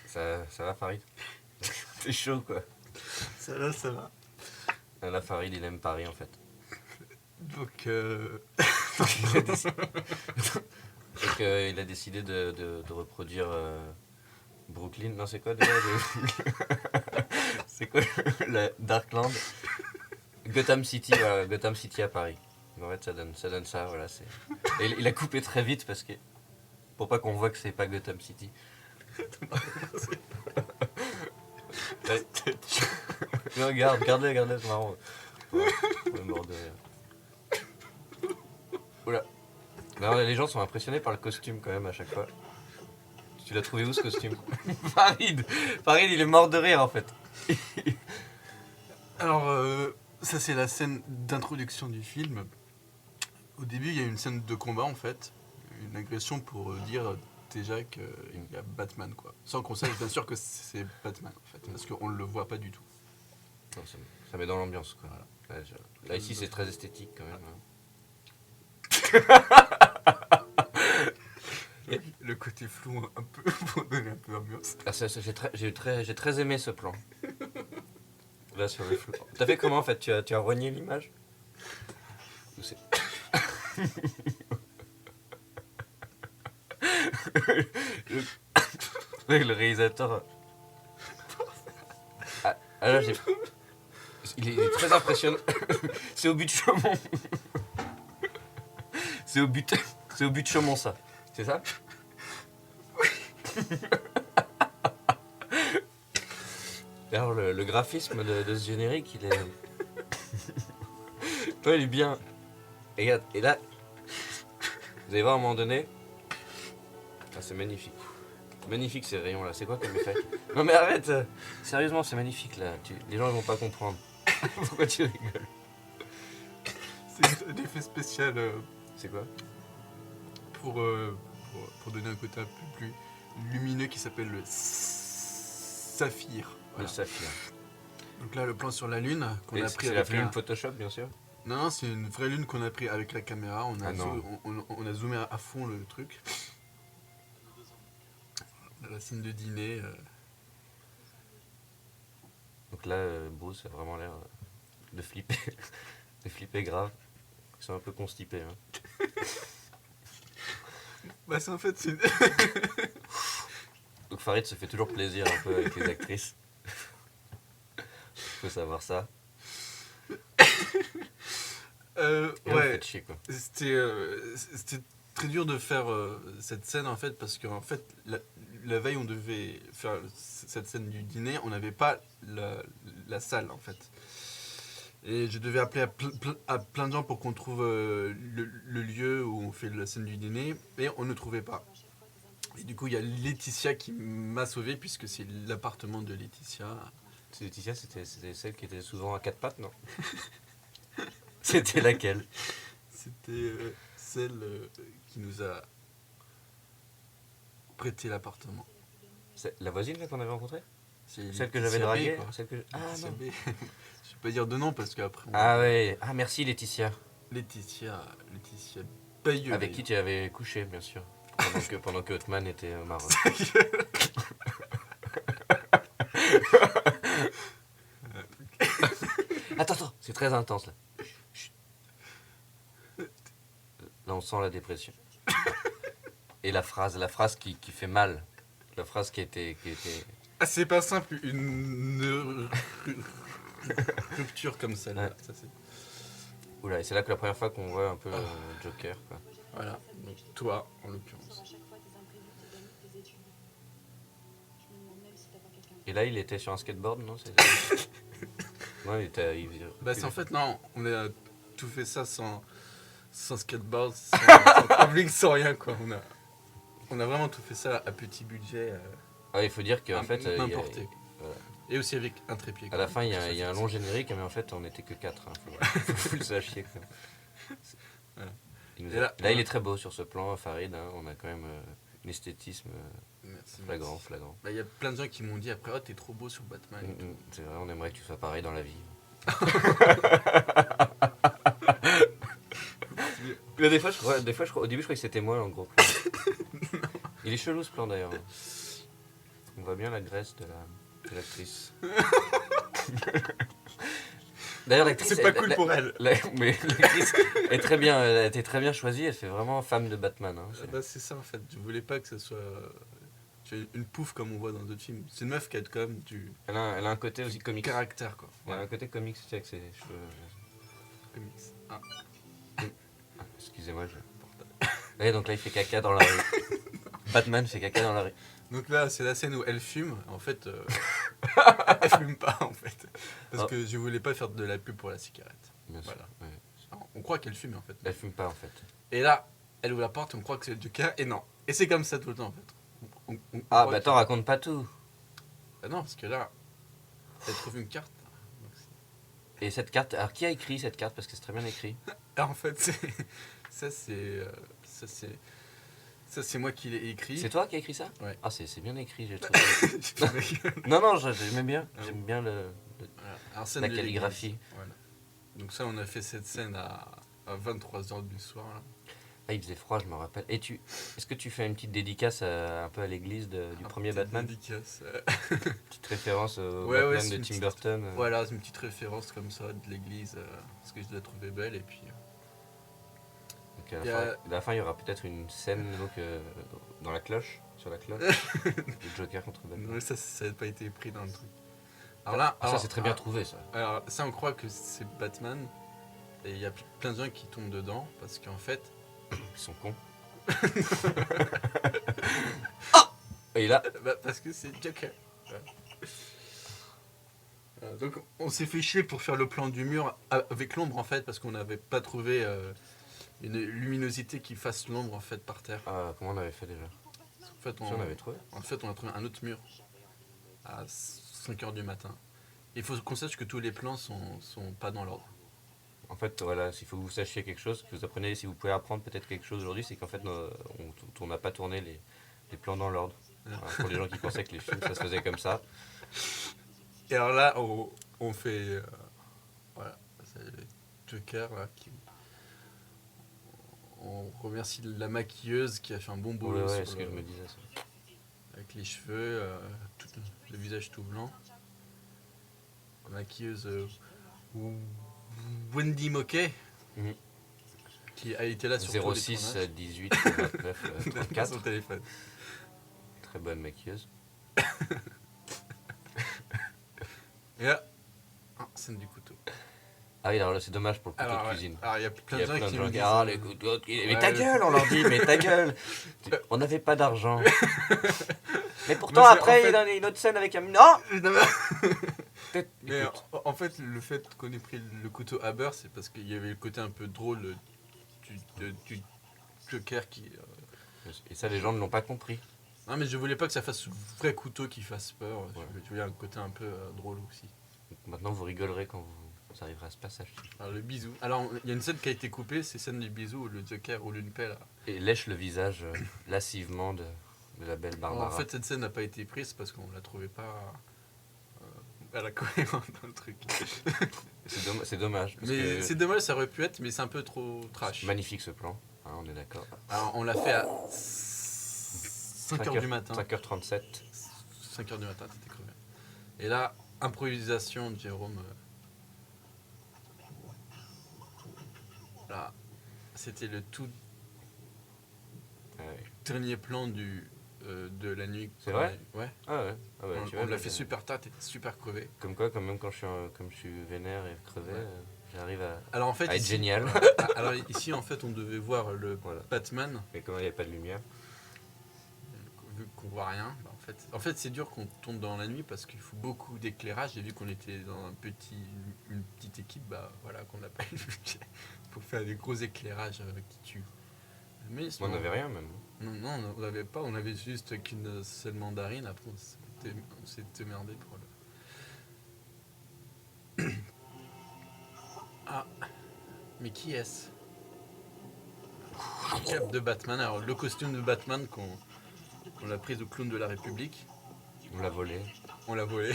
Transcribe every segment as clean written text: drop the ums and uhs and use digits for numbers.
Ça va, Farid? C'est chaud, quoi. Ça va, ça va. Là, Farid, il aime Paris, en fait. Donc, Il a décidé, donc, il a décidé de reproduire Brooklyn. Non, c'est quoi déjà c'est quoi la Darkland? Gotham City, voilà, Gotham City à Paris. En fait, ça donne ça, voilà. Et il a coupé très vite parce que pour pas qu'on voit que c'est pas Gotham City. Ouais. Non, regarde, c'est marrant. Ouais, on est mort de rire. Oula. Non, les gens sont impressionnés par le costume quand même à chaque fois. Tu l'as trouvé où ce costume? Farid, il est mort de rire en fait. alors, ça c'est la scène d'introduction du film. Au début, il y a une scène de combat en fait, une agression pour dire déjà qu'il y a Batman quoi. Sans qu'on sache bien sûr que c'est Batman en fait, parce qu'on le voit pas du tout. Non, ça met dans l'ambiance quoi. Voilà. Là, ici c'est très esthétique quand même. Le côté flou un peu pour donner un peu d'ambiance. Ah, j'ai très aimé ce plan. Là sur le flou. T'as fait comment en fait? Tu as rogné l'image? Ou c'est- le réalisateur. Là, il est très impressionnant. C'est au but de Chaumont. C'est au but de Chaumont ça. C'est ça? Alors le graphisme de ce générique, il est. Toi, il est bien. Et regarde, et là, vous allez voir à un moment donné. Ah, c'est magnifique. Magnifique ces rayons là. C'est quoi comme effet? Non mais arrête. Sérieusement, c'est magnifique là. Les gens ils vont pas comprendre. Pourquoi tu rigoles? C'est un effet spécial C'est quoi? pour donner un côté un peu plus lumineux qui s'appelle le saphir. Le Voilà. saphir. Donc là, le plan sur la lune qu'on Et a pris c'est la avec plume Photoshop, bien sûr. Non, c'est une vraie lune qu'on a pris avec la caméra. On a, Ah non. on a zoomé à fond le truc. La scène de dîner. Donc là, Bruce a vraiment l'air de flipper. De flipper grave. Ils sont un peu constipés. Hein. Bah, c'est en fait. C'est... Donc Farid se fait toujours plaisir un peu avec les actrices. Faut savoir ça. Et là, vous ouais. faites chier quoi. C'était très dur de faire cette scène en fait parce qu'en fait la veille on devait faire cette scène du dîner, on n'avait pas la salle en fait. Et je devais appeler à plein de gens pour qu'on trouve le lieu où on fait la scène du dîner et on ne trouvait pas. Et du coup il y a Laetitia qui m'a sauvé puisque c'est l'appartement de Laetitia. Laetitia, c'était celle qui était souvent à quatre pattes, non? C'était laquelle? C'était celle qui nous a prêté l'appartement. C'est la voisine là qu'on avait rencontrée? C'est Celle que j'avais Laetitia B, draguée? quoi. Celle que... Ah Laetitia non. B. Je vais pas dire de nom parce qu'après. Ah ouais. Ah merci Laetitia. Laetitia Bayeux. Avec qui tu avais couché, bien sûr. Pendant que Hotman était au Maroc. Attends, c'est très intense là. Chut. Là on sent la dépression. Et la phrase qui fait mal. La phrase qui était... Ah, c'est pas simple, une rupture comme celle-là. Ouais. Ça, c'est... Oula, et c'est là que la première fois qu'on voit un peu Joker, quoi. Voilà, donc toi en l'occurrence. Et là, il était sur un skateboard, non? Non, il était... Bah, c'est en fait, non, on a tout fait ça sans skateboard, sans travelling, sans rien quoi. On a vraiment tout fait ça à petit budget. Ah, il faut dire qu'en fait... N'importe. Voilà. Et aussi avec un trépied. À la fin, il y a un long générique, mais en fait, on n'était que 4. Hein. Faut que vous le sachiez. Quoi. Voilà. Là, il est très beau sur ce plan, Farid. Hein. On a quand même un esthétisme Merci. flagrant. Bah, y a plein de gens qui m'ont dit après, oh, t'es trop beau sur Batman. Et tout. C'est vrai, on aimerait que tu sois pareil dans la vie. Des fois, au début, je croyais que c'était moi, en gros. Il est chelou ce plan d'ailleurs. On voit bien la graisse de l'actrice. D'ailleurs, l'actrice... C'est pas cool pour elle. Mais l'actrice est très bien, elle a été très bien choisie, elle fait vraiment femme de Batman. Hein, Bah, c'est ça en fait, je voulais pas que ce soit une pouffe comme on voit dans d'autres films. C'est une meuf qui a quand même du elle a un côté aussi comique. caractère quoi. Elle a un côté comique aussi avec ses cheveux. Comics. Ah. Ah, excusez-moi, Ouais, donc là, il fait caca dans la rue. Batman fait caca dans la rue. Donc là, c'est la scène où elle fume. En fait, elle fume pas en fait. Parce Oh. que je voulais pas faire de la pub pour la cigarette. Bien sûr. Voilà. Ouais. Alors, on croit qu'elle fume en fait. Elle fume pas en fait. Et là, elle ouvre la porte, on croit que c'est le Joker, et non. Et c'est comme ça tout le temps en fait. On Ah, croit bah attends, raconte pas tout. Ah non, parce que là, elle trouve une carte. Donc, Et cette carte, alors qui a écrit cette carte? Parce que c'est très bien écrit. ah, en fait, ça c'est moi qui l'ai écrit. C'est toi qui as écrit ça? Ouais. Ah, c'est bien écrit, j'ai trouvé. Voilà. Non, j'aimais bien. J'aime bien Alors, scène la de calligraphie. l'église. Voilà. Donc ça, on a fait cette scène à 23h du soir. Là. Ah, il faisait froid, je me rappelle. Et est-ce que tu fais une petite dédicace un peu à l'église du premier Petite Batman? dédicace. Petite référence au Ouais, Batman c'est de une Tim petite- Burton. Voilà, c'est une petite référence comme ça de l'église, parce que je la trouvais belle. Et puis, Donc à Il y la, a- fin, à la fin, il y aura peut-être une scène donc, dans la cloche, sur la cloche, du Joker contre Batman. non, ça n'a pas été pris dans le truc. Alors là, Ah, ça, c'est très bien trouvé, ça. Alors ça, on croit que c'est Batman. Et il y a plein de gens qui tombent dedans, parce qu'en fait, Ils sont cons. Et là, parce que c'est Joker. Ouais. Donc on s'est fait chier pour faire le plan du mur avec l'ombre en fait, parce qu'on n'avait pas trouvé une luminosité qui fasse l'ombre en fait par terre. comment on avait fait déjà? En fait, Si on avait trouvé. on a trouvé un autre mur à 5h du matin. Il faut qu'on sache que tous les plans sont pas dans l'ordre. En fait, voilà, s'il faut que vous sachiez quelque chose, que vous apprenez, si vous pouvez apprendre peut-être quelque chose aujourd'hui, c'est qu'en fait, on n'a pas tourné les plans dans l'ordre. Voilà, pour les gens qui pensaient que les films, ça se faisait comme ça. Et alors là, on fait... voilà, c'est le Joker là qui... On remercie la maquilleuse qui a fait un bon boulot Ouais, sur ce que je me disais. Ça. avec les cheveux, le visage tout blanc. La maquilleuse Wendy Moquet, Mhm. qui a été là sur tous les 06 tournages. 18 29 Dans 34. son téléphone. Très bonne maquilleuse. Et là, scène du couteau. Ah oui, alors là, c'est dommage pour le couteau Alors, de ouais. cuisine. Alors, il y a plein Il y de a gens plein qui de nous gens qui disent... disent, les couteaux de cuisine. Mais ouais, ta le- gueule, on leur dit, mais ta gueule. On n'avait pas d'argent. Mais pourtant, Mais c'est- après, en fait- il y a une autre scène avec un... Non Peut-être- Mais écoute, en fait, le fait qu'on ait pris le couteau à beurre, c'est parce qu'il y avait le côté un peu drôle du Joker qui... Et ça, les gens ne l'ont pas compris. Non, mais je voulais pas que ça fasse vrai couteau qui fasse peur. Ouais. Je voulais un côté un peu drôle aussi. Donc maintenant, vous rigolerez quand vous arriverez à ce passage. Alors, le bisou. Alors, il y a une scène qui a été coupée, c'est celle du bisou où le Joker roule une pelle. Et lèche le visage lascivement de la belle Barbara. En fait, cette scène n'a pas été prise parce qu'on la trouvait pas à la cohérente dans le truc. C'est dommage. Parce Mais que c'est dommage, ça aurait pu être, mais c'est un peu trop trash. magnifique ce plan, hein, on est d'accord. Alors, on l'a fait à 5h du matin. 5h37. 5h du matin, t'étais crevé. Et là, improvisation de Jérôme. Là, c'était le tout Ouais. dernier plan de la nuit. C'est vrai? Ouais. Ah ouais. Ah ouais, On, tu on vois, l'a fait super tard, t'étais super crevé. Comme quoi, quand même, quand comme je suis vénère et crevé, Ouais. j'arrive à Alors en fait, être ici, génial. alors ici, en fait, on devait voir le Voilà. Batman, Mais comment il n'y avait pas de lumière? vu qu'on voit rien. Bah, en fait, c'est dur qu'on tombe dans la nuit parce qu'il faut beaucoup d'éclairage. Et vu qu'on était dans une petite équipe, bah voilà, qu'on n'a pas eu le budget pour faire des gros éclairages qui tuent. Mais Moi, on n'avait rien même. Non, on n'avait pas. On avait juste qu'une seule mandarine. Après, on s'est démerdé pour le. Ah, mais qui est-ce? Le cap de Batman. Alors, le costume de Batman qu'on a pris au clown de la République, On l'a volé. on l'a volé.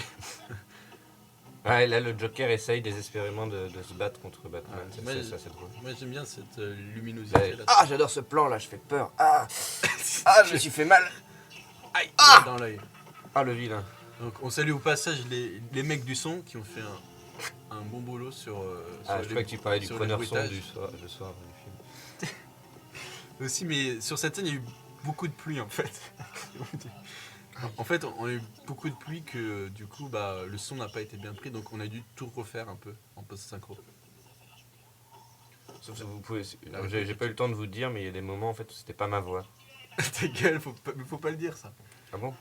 Ouais, là, le Joker essaye désespérément de se battre contre Batman. Ouais, C'est moi, ça, c'est drôle. Moi, j'aime bien cette luminosité là. Ah, j'adore ce plan là, je fais peur. Ah, je me suis fait mal. Aïe, dans l'œil. Ah, le vilain. Donc on salue au passage les mecs du son qui ont fait un bon boulot sur Ah, je crois que tu parlais du sur preneur les son bruitages. du soir du film. Aussi, mais sur cette scène, il y a eu beaucoup de pluie en fait. En fait, on a eu beaucoup de pluie que du coup, bah, le son n'a pas été bien pris, donc on a dû tout refaire un peu en post-synchro. Sauf que vous pouvez. Ah, J'ai pas eu le temps de vous dire, mais il y a des moments en fait où c'était pas ma voix. Ta gueule, faut pas le dire ça. Ah bon?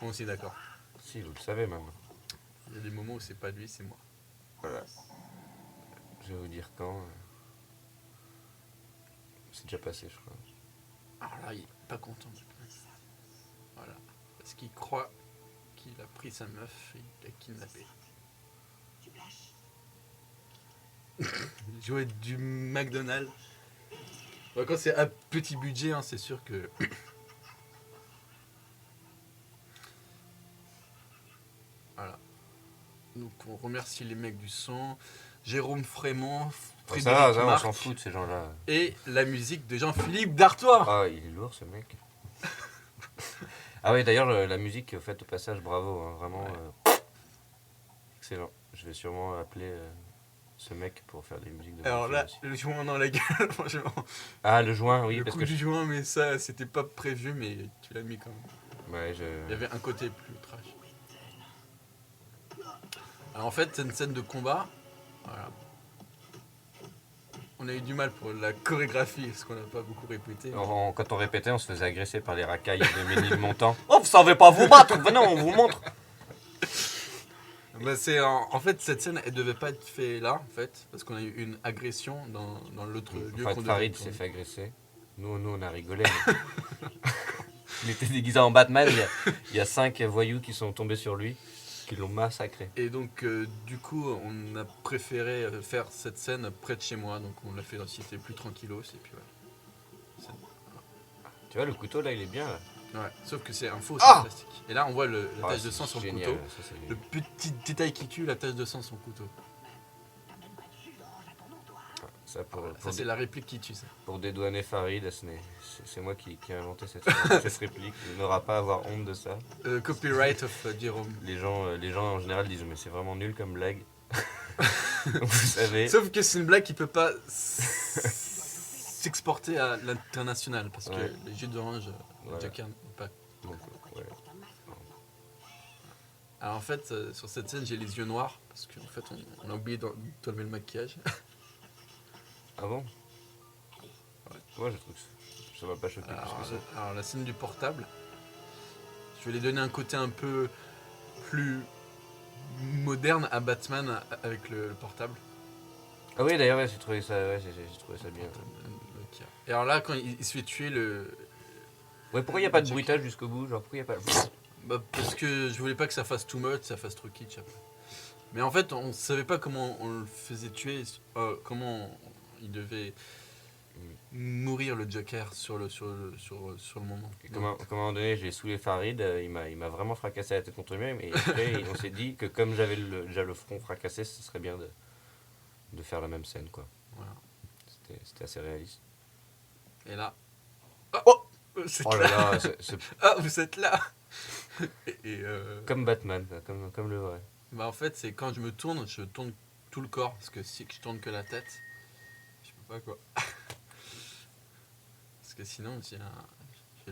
Bon, aussi d'accord. Si, vous le savez même. Il y a des moments où c'est pas lui, c'est moi. Voilà. Je vais vous dire quand. C'est déjà passé, je crois. Alors là, il est pas content. Voilà. Parce qu'il croit qu'il a pris sa meuf et il l'a kidnappée. Jouer du McDonald's. Bon, quand c'est à petit budget, hein, c'est sûr que. Voilà. Donc on remercie les mecs du son, Jérôme Frémont, Ça Frédéric va, ça, on Marc s'en fout de ces gens-là. et la musique de Jean-Philippe Dartois. Ah, il est lourd ce mec. Ah oui, d'ailleurs, la musique, au fait, au passage, bravo, hein, vraiment. Ouais. Excellent. Je vais sûrement appeler ce mec pour faire des musiques de Alors mon film là, aussi. le joint dans la gueule, franchement. Ah, le joint, oui, Le parce coup que. du joint, mais ça, c'était pas prévu, mais tu l'as mis quand même. Ouais, Il y avait un côté plus trash. Alors en fait, c'est une scène de combat. Voilà. On a eu du mal pour la chorégraphie, parce qu'on n'a pas beaucoup répété. Quand on répétait, on se faisait agresser par les racailles de Ménilmontant. Oh, vous savez pas vous battre, venez, on vous montre. Bah, en fait, cette scène, elle devait pas être faite là, en fait, parce qu'on a eu une agression dans l'autre lieu qu'on devait Farid tourner. s'est fait agresser. Nous, on a rigolé. Mais... il était déguisé en Batman. Il y a 5 voyous qui sont tombés sur lui, qui l'ont massacré. Et donc, du coup, on a préféré faire cette scène près de chez moi, donc on l'a fait dans c'était plus tranquillos, et puis voilà. Tu vois, le couteau là, il est bien. Là. Ouais, sauf que c'est un faux Ah plastique. Et là, on voit la Ah, tache de c'est sang sur le génial, couteau. ça, c'est- Le petit détail qui tue, la tache de sang sur le couteau. Ça, Ça, c'est la réplique qui tue, ça. pour dédouaner Farid, c'est moi qui ai inventé cette réplique. Il n'aura pas à avoir honte de ça. Copyright of Jérôme. Les gens en général disent mais c'est vraiment nul comme blague. Vous savez. Sauf que c'est une blague qui peut pas s'exporter à l'international, parce Ouais. que les jus d'orange, Voilà. Joker n'est pas. Donc, ouais. Alors en fait, sur cette scène, j'ai les yeux noirs, parce qu'en fait, on a oublié d'enlever le maquillage. Ah bon? Ouais. Moi je trouve que ça m'a pas choqué plus que ça. Alors la scène du portable, je vais lui donner un côté un peu plus moderne à Batman avec le portable. Ah oui d'ailleurs ouais, j'ai trouvé ça bien. Et alors là, quand il se fait tuer, Ouais pourquoi il n'y a pas de bruitage jusqu'au bout? Genre pourquoi il n'y a pas. bah, parce que je voulais pas que ça fasse too much, ça fasse trop kitsch après. Mais en fait, on savait pas comment on le faisait tuer, comment il devait mourir le Joker sur le moment. Et comme à un moment donné j'ai saoulé Farid, il m'a vraiment fracassé la tête contre le mur et après on s'est dit que comme j'avais déjà le front fracassé, ce serait bien de faire la même scène quoi. Voilà. C'était assez réaliste. Et là, oh, c'est Oh là. là là, c'est Ah, vous êtes là. Et comme Batman, comme le vrai. bah en fait, c'est quand je tourne tout le corps, parce que si je tourne que la tête, je peux pas quoi. Parce que sinon, j'ai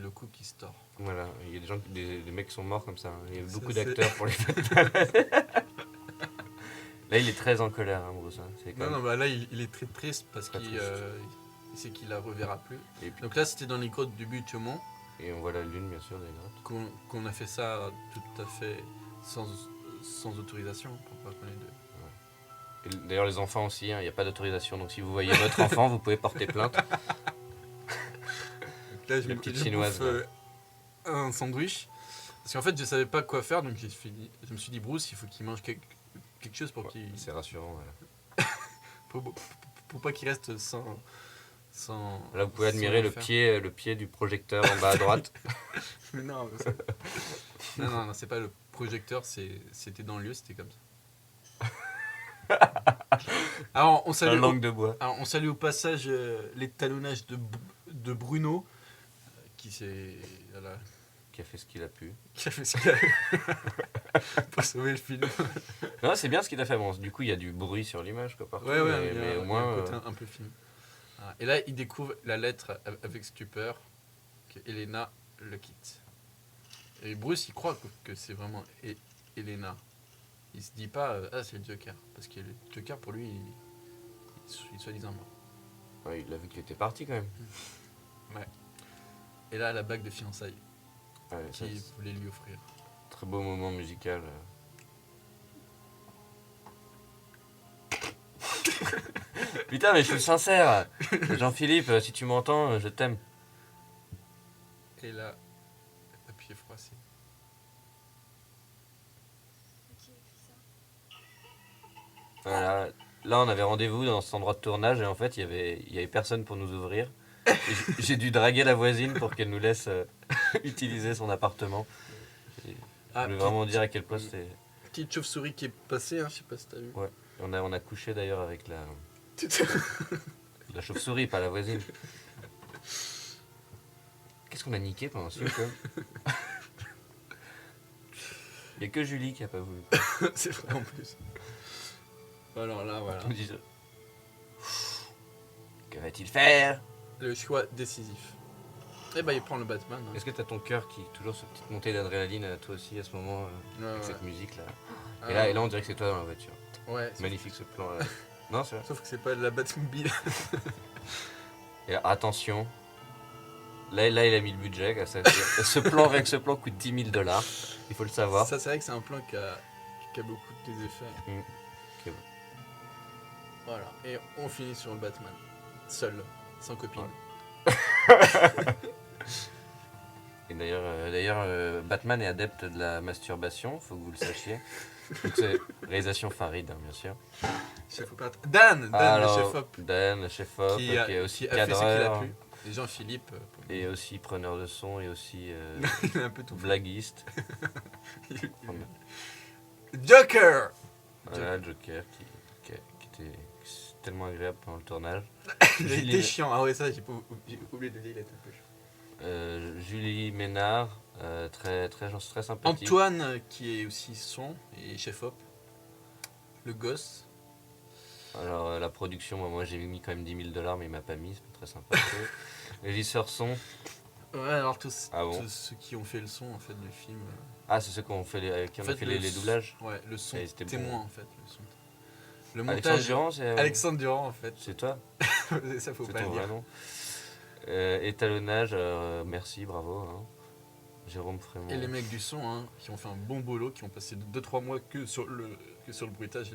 le cou qui se tord. Voilà, il y a des gens, des mecs qui sont morts comme ça. Hein. Il y a Ça, beaucoup c'est- d'acteurs pour les Là, il est très en colère, hein, Bruce. Hein. C'est quand Non, même- non, bah là, il est très triste parce Très qu'il triste. il sait qu'il la reverra plus. Et, puis- Donc là, c'était dans les grottes du Butte-Chaumont et on voit la lune, bien sûr, des grottes. qu'on a fait ça tout à fait sans autorisation pour pas qu'on ait de... Et d'ailleurs, les enfants aussi, hein, il n'y a pas d'autorisation. Donc, si vous voyez votre enfant, vous pouvez porter plainte. Donc là, La petite chinoise, bouffe, un sandwich. Parce qu'en fait, je savais pas quoi faire, donc je me suis dit, Bruce, il faut qu'il mange quelque chose pour Ouais, qu'il... c'est rassurant. Voilà. Pour pas qu'il reste sans Là, vous pouvez sans admirer rien faire. le pied du projecteur en bas à droite. Mais non, non, c'est pas le projecteur, c'était dans le lieu, c'était comme ça. Alors, on La salue, langue de bois. alors, on salue au passage l'étalonnage de Bruno, qui qui a fait ce qu'il a pu. Qui a fait ce qu'il a pour sauver le film. Non, c'est bien ce qu'il a fait. Bon, du coup, il y a du bruit sur l'image, quoi, partout. Ouais, mais au il y a moins. un côté un peu film. Ah, et là, il découvre la lettre avec stupeur que Elena le quitte. Et Bruce, il croit que c'est vraiment Elena. Il se dit pas, ah, c'est le Joker. Parce que le Joker, pour lui, il est soi-disant mort. Ouais, il a vu qu'il était parti, quand même. Ouais. Et là, la bague de fiançailles Ouais, ça, qu'il c'est voulait lui offrir. un très beau moment musical. Putain, mais je suis sincère. Jean-Philippe, si tu m'entends, je t'aime. Et là, papier froissé. Voilà. Là, on avait rendez-vous dans cet endroit de tournage et en fait, il y avait personne pour nous ouvrir. Et j'ai dû draguer la voisine pour qu'elle nous laisse utiliser son appartement. Et je voulais vraiment dire à quel point c'était... Petite chauve-souris qui est passée, hein, je sais pas si t'as vu. Ouais. On a couché d'ailleurs avec la chauve-souris, pas la voisine. Qu'est-ce qu'on a niqué pendant ce film, quoi? Il n'y a que Julie qui a pas voulu. C'est vrai en plus. Alors là, voilà. On dit ça. Que va-t-il faire? Le choix décisif. Et bah, il prend le Batman. Hein. Est-ce que t'as ton cœur qui toujours cette petite montée d'adrénaline toi aussi à ce moment avec Ouais. cette musique là? Ah, Et là on dirait que c'est toi dans la voiture. Ouais. Magnifique ce plan là. Non c'est vrai. Sauf que c'est pas de la Batmobile. Et là, attention. Là il a mis le budget. Quoi, ce plan avec ce plan coûte $10,000. Il faut le savoir. Ça, c'est vrai que c'est un plan qui a beaucoup des effets. Ok. Voilà. Et on finit sur le Batman. Seul. Sans copine. Ouais. Et d'ailleurs, Batman est adepte de la masturbation, faut que vous le sachiez. Donc c'est réalisation Farid, hein, bien sûr. Chef opérateur. Dan, Alors, le chef op. Dan, le chef op, qui est aussi qui a fait ce qu'il a cadreur, pu. Et Jean-Philippe. et aussi preneur de son, et aussi Il a un peu tout fait. blaguiste. Joker. Voilà, Joker, qui était tellement agréable pendant le tournage. Il a été chiant. Ah ouais, ça, j'ai oublié de dire, il a été un peu chiant. Julie Ménard, très sympathique. Antoine, qui est aussi son et chef op. Le gosse. Alors la production, moi j'ai mis quand même $10,000, mais il m'a pas mis, c'est pas très sympa. Régisseur son. Ouais, alors tous ceux qui ont fait le son en fait du film. Ah, c'est ceux qui ont fait les doublages. Ouais, le son Et c'était témoin bon. en fait. Le son. Le Alexandre montage. Durand, c'est Alexandre Durand en fait. c'est toi? Ça faut C'est pas le ton dire. vrai nom. Étalonnage, merci, bravo. Hein. Jérôme Frémont. Et les mecs du son hein, qui ont fait un bon boulot, qui ont passé 2-3 mois que sur le bruitage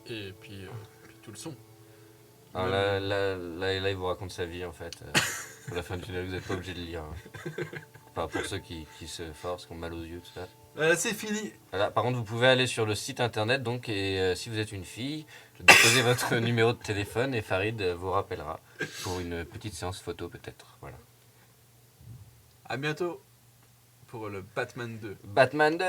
et puis tout le son. Ah, là, il vous raconte sa vie en fait. Pour la fin du tunnel, vous n'êtes pas obligé de lire. Hein. Enfin, pour ceux qui se forcent, qui ont mal aux yeux, tout ça. Voilà, c'est fini. Voilà, par contre, vous pouvez aller sur le site internet, donc, et si vous êtes une fille, déposez votre numéro de téléphone et Farid vous rappellera pour une petite séance photo peut-être. Voilà. À bientôt pour le Batman 2. Batman 2